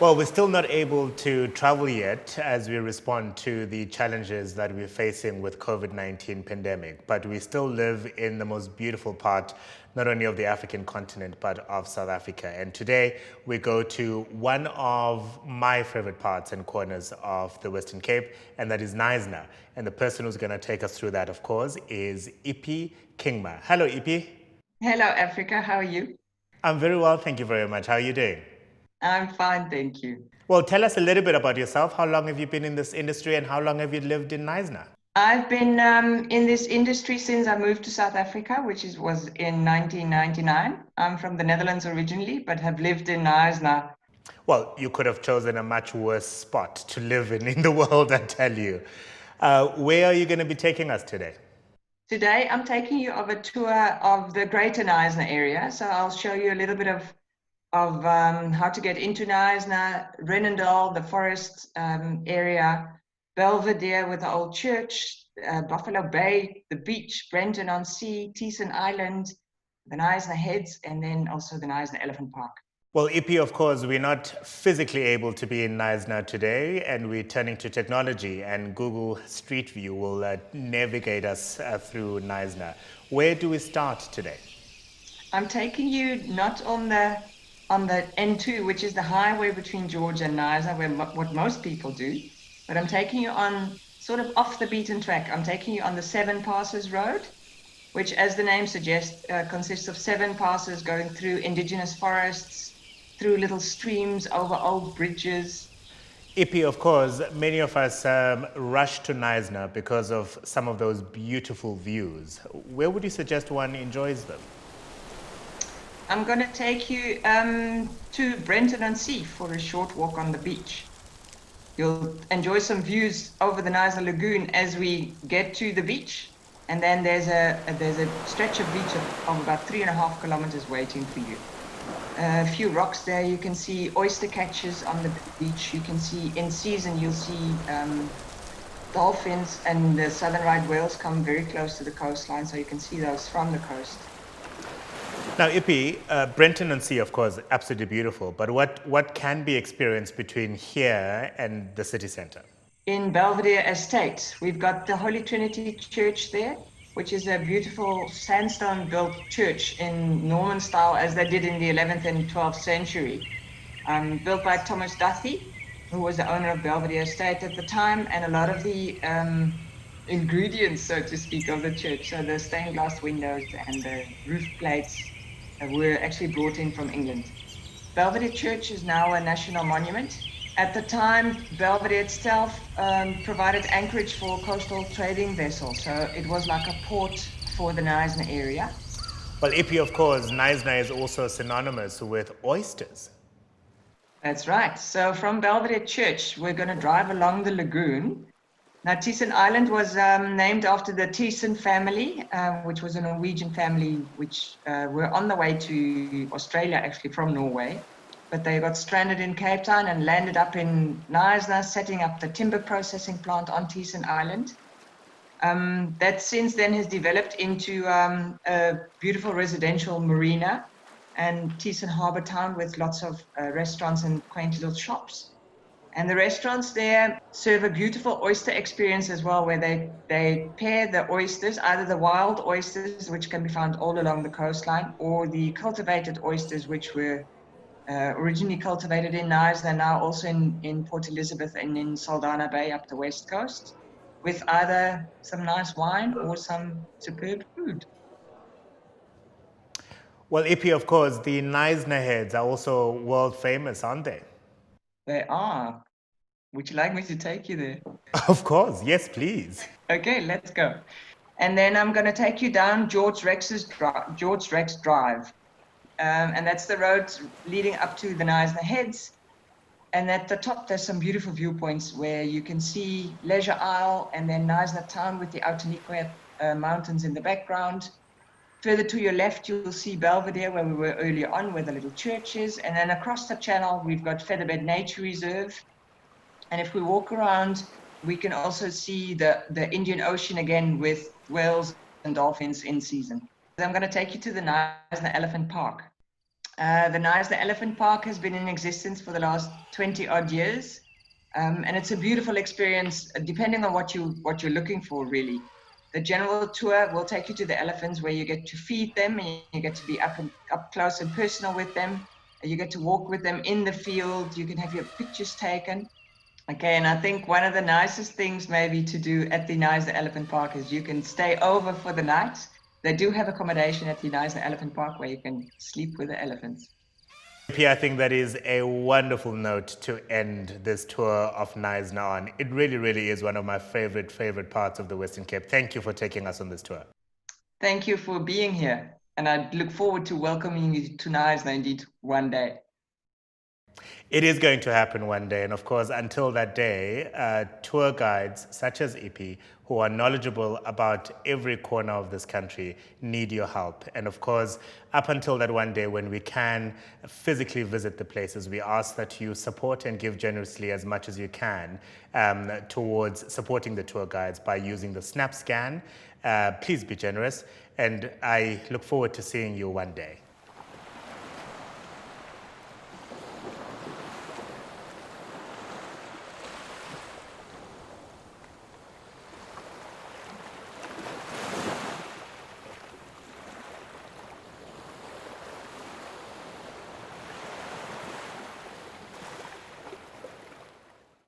Well, we're still not able to travel yet as we respond to the challenges that we're facing with COVID-19 pandemic, but we still live in the most beautiful part, not only of the African continent, but of South Africa. And today we go to one of my favorite parts and corners of the Western Cape, and that is Knysna. And the person who's going to take us through that, of course, is Ypie Kingma. Hello, Ypie. Hello, Africa. How are you? I'm very well, thank you very much. How are you doing? I'm fine, thank you. Well, tell us a little bit about yourself. How long have you been in this industry and how long have you lived in Knysna? I've been in this industry since I moved to South Africa, was in 1999. I'm from the Netherlands originally, but have lived in Knysna. Well, you could have chosen a much worse spot to live in the world, I tell you. Where are you going to be taking us today? Today, I'm taking you on a tour of the Greater Knysna area. So I'll show you a little bit of how to get into Knysna, Renendal, the forest area, Belvedere with the old church, Buffalo Bay, the beach, Brenton on Sea, Thesen Island, the Knysna Heads, and then also the Knysna Elephant Park. Well, Ypie, of course, we're not physically able to be in Knysna today, and we're turning to technology, and Google Street View will navigate us through Knysna. Where do we start today? I'm taking you not on the N2, which is the highway between George and Knysna, what most people do, but I'm taking you on sort of off the beaten track. I'm taking you on the Seven Passes Road, which, as the name suggests, consists of 7 passes going through indigenous forests, through little streams, over old bridges. Ypie, of course, many of us rush to Knysna because of some of those beautiful views. Where would you suggest one enjoys them? I'm going to take you to Brenton on Sea for a short walk on the beach. You'll enjoy some views over the Knysna Lagoon as we get to the beach. And then there's a stretch of beach of about 3.5 kilometers waiting for you. A few rocks there. You can see oyster catchers on the beach. You can see, in season, you'll see dolphins, and the southern right whales come very close to the coastline, so you can see those from the coast. Now, Ypie, Brenton on Sea, of course, absolutely beautiful, but what can be experienced between here and the city centre? In Belvedere Estate, we've got the Holy Trinity Church there, which is a beautiful sandstone-built church in Norman style, as they did in the 11th and 12th century. Built by Thomas Duthie, who was the owner of Belvedere Estate at the time, and a lot of the ingredients, so to speak, of the church, so the stained glass windows and the roof plates, were actually brought in from England. Belvedere Church is now a national monument. At the time, Belvedere itself provided anchorage for coastal trading vessels, so it was like a port for the Knysna area. Well, Ypie, of course, Knysna is also synonymous with oysters. That's right. So from Belvedere Church, we're going to drive along the lagoon. Now, Thesen Island was named after the Thesen family, which was a Norwegian family which were on the way to Australia, actually from Norway. But they got stranded in Cape Town and landed up in Knysna, setting up the timber processing plant on Thesen Island. That since then has developed into a beautiful residential marina and Thesen Harbour Town with lots of restaurants and quaint little shops. And the restaurants there serve a beautiful oyster experience as well, where they pair the oysters, either the wild oysters, which can be found all along the coastline, or the cultivated oysters, which were originally cultivated in Knysna, now also in Port Elizabeth and in Saldanha Bay up the west coast, with either some nice wine or some superb food. Well, Ypie, of course, the Knysna Heads are also world famous, aren't they? They are. Would you like me to take you there? Of course, yes, please. Okay, let's go. And then I'm going to take you down George Rex Drive. And that's the road leading up to the Knysna Heads. And at the top, there's some beautiful viewpoints where you can see Leisure Isle and then Knysna Town with the Outeniqua mountains in the background. Further to your left, you'll see Belvedere, where we were earlier on, where the little church is. And then across the channel, we've got Featherbed Nature Reserve. And if we walk around, we can also see the Indian Ocean again with whales and dolphins in season. I'm going to take you to the Knysna Elephant Park. The Knysna Elephant Park has been in existence for the last 20 odd years. And it's a beautiful experience, depending on what you're looking for, really. The general tour will take you to the elephants, where you get to feed them and you get to be up close and personal with them. You get to walk with them in the field. You can have your pictures taken. Okay, and I think one of the nicest things maybe to do at the Knysna Elephant Park is you can stay over for the night. They do have accommodation at the Knysna Elephant Park where you can sleep with the elephants. I think that is a wonderful note to end this tour of Knysna on. It really, really is one of my favorite parts of the Western Cape. Thank you for taking us on this tour. Thank you for being here. And I look forward to welcoming you to Knysna indeed one day. It is going to happen one day. And of course, until that day, tour guides such as Ypie, who are knowledgeable about every corner of this country, need your help. And of course, up until that one day when we can physically visit the places, we ask that you support and give generously as much as you can towards supporting the tour guides by using the SnapScan. Please be generous. And I look forward to seeing you one day.